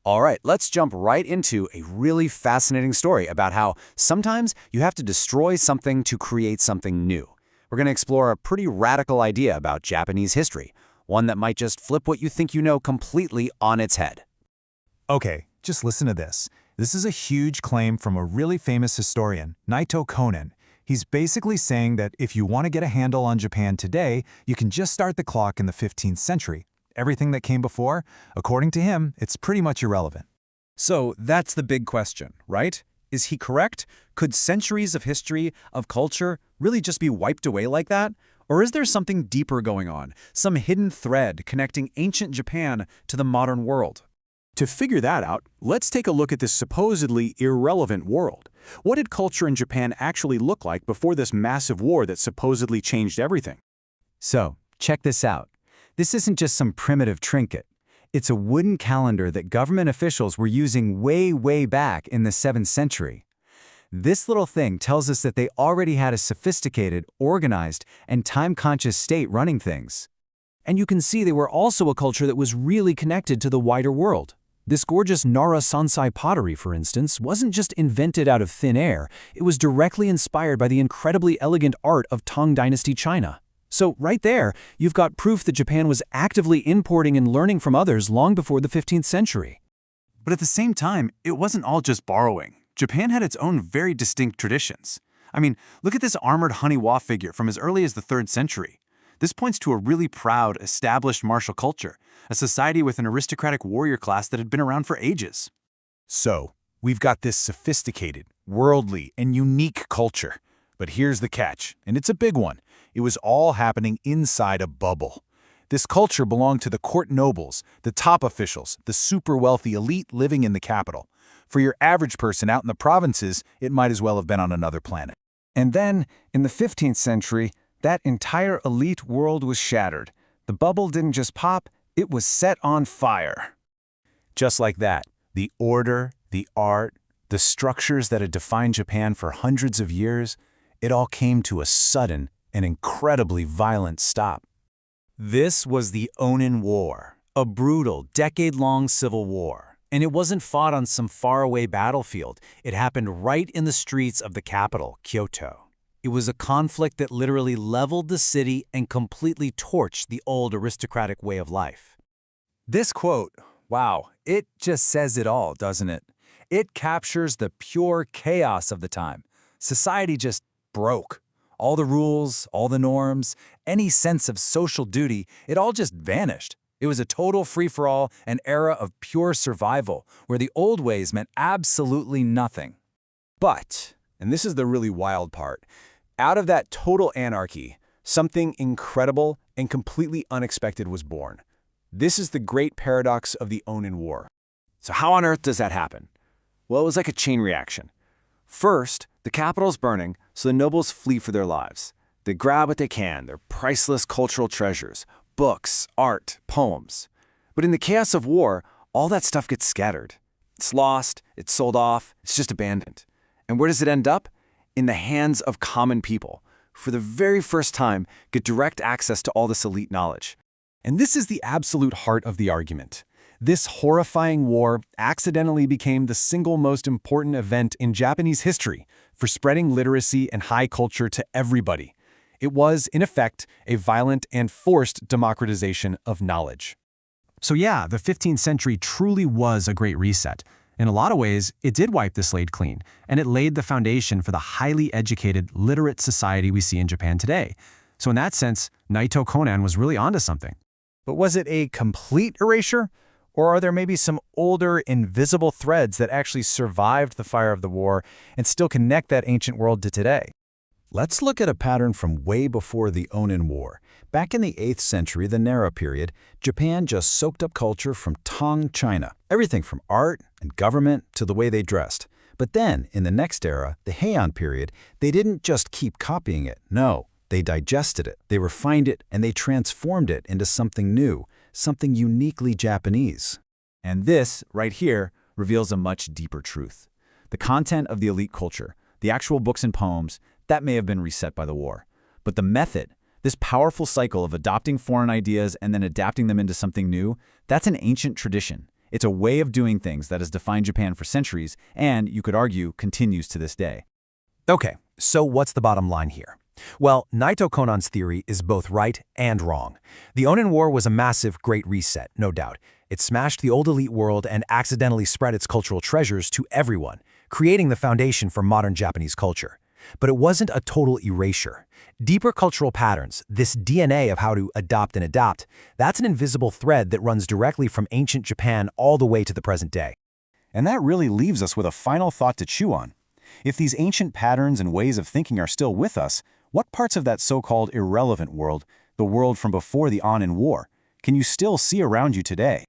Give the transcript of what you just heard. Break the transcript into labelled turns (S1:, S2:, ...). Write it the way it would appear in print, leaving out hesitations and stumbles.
S1: All right, let's jump right into a really fascinating story about how sometimes you have to destroy something to create something new. We're going to explore a pretty radical idea about Japanese history, one that might just flip what you think you know completely on its head.
S2: Okay, just listen to this. This is a huge claim from a really famous historian, Naito Konen. He's basically saying that if you want to get a handle on Japan today, you can just start the clock in the 15th century. Everything that came before, according to him, it's pretty much irrelevant.
S3: So that's the big question, right? Is he correct? Could centuries of history, of culture, really just be wiped away like that? Or is there something deeper going on, some hidden thread connecting ancient Japan to the modern world?
S4: To figure that out, let's take a look at this supposedly irrelevant world. What did culture in Japan actually look like before this massive war that supposedly changed everything?
S1: So, check this out. This isn't just some primitive trinket. It's a wooden calendar that government officials were using way back in the 7th century. This little thing tells us that they already had a sophisticated, organized, and time-conscious state running things.
S5: And you can see they were also a culture that was really connected to the wider world. This gorgeous Nara Sansai pottery, for instance, wasn't just invented out of thin air, it was directly inspired by the incredibly elegant art of Tang Dynasty China. So right there, you've got proof that Japan was actively importing and learning from others long before the 15th century.
S4: But at the same time, it wasn't all just borrowing. Japan had its own very distinct traditions. I mean, look at this armored Ōnin-War figure from as early as the 3rd century. This points to a really proud, established martial culture, a society with an aristocratic warrior class that had been around for ages.
S2: So, we've got this sophisticated, worldly, and unique culture. But here's the catch, and it's a big one. It was all happening inside a bubble. This culture belonged to the court nobles, the top officials, the super wealthy elite living in the capital. For your average person out in the provinces, it might as well have been on another planet.
S6: And then, in the 15th century, that entire elite world was shattered. The bubble didn't just pop, it was set on fire.
S2: Just like that, the order, the art, the structures that had defined Japan for hundreds of years, it all came to a sudden and incredibly violent stop.
S1: This was the Ōnin-War, a brutal, decade-long civil war. And it wasn't fought on some faraway battlefield. It happened right in the streets of the capital, Kyoto. It was a conflict that literally leveled the city and completely torched the old aristocratic way of life.
S2: This quote, wow, it just says it all, doesn't it? It captures the pure chaos of the time. Society just broke. All the rules, all the norms, any sense of social duty, it all just vanished. It was a total free-for-all, an era of pure survival, where the old ways meant absolutely nothing.
S1: But, and this is the really wild part, out of that total anarchy, something incredible and completely unexpected was born. This is the great paradox of the Ōnin-War. So how on earth does that happen? Well, it was like a chain reaction. First, the capital's burning, so the nobles flee for their lives. They grab what they can, their priceless cultural treasures, books, art, poems. But in the chaos of war, all that stuff gets scattered. It's lost, it's sold off, it's just abandoned. And where does it end up? In the hands of common people, who for the very first time get direct access to all this elite knowledge.
S5: And this is the absolute heart of the argument. This horrifying war accidentally became the single most important event in Japanese history for spreading literacy and high culture to everybody. It was, in effect, a violent and forced democratization of knowledge. So yeah, the 15th century truly was a great reset. In a lot of ways, it did wipe the slate clean, and it laid the foundation for the highly educated, literate society we see in Japan today. So in that sense, Naito Konan was really onto something.
S2: But was it a complete erasure? Or are there maybe some older, invisible threads that actually survived the fire of the war and still connect that ancient world to today?
S7: Let's look at a pattern from way before the Ōnin-War. Back in the 8th century, the Nara period, Japan just soaked up culture from Tang China. Everything from art and government to the way they dressed. But then, in the next era, the Heian period, they didn't just keep copying it. No, they digested it, they refined it, and they transformed it into something new, something uniquely Japanese.
S1: And this, right here, reveals a much deeper truth. The content of the elite culture, the actual books and poems, that may have been reset by the war. But the method, this powerful cycle of adopting foreign ideas and then adapting them into something new, that's an ancient tradition.
S3: It's a way of doing things that has defined Japan for centuries and, you could argue, continues to this day.
S5: Okay, so what's the bottom line here? Well, Naito Konan's theory is both right and wrong. The Ōnin-War was a massive Great Reset, no doubt. It smashed the old elite world and accidentally spread its cultural treasures to everyone, creating the foundation for modern Japanese culture. But it wasn't a total erasure. Deeper cultural patterns, this DNA of how to adopt and adapt, that's an invisible thread that runs directly from ancient Japan all the way to the present day.
S1: And that really leaves us with a final thought to chew on. If these ancient patterns and ways of thinking are still with us, what parts of that so-called irrelevant world, the world from before the Ōnin-War, can you still see around you today?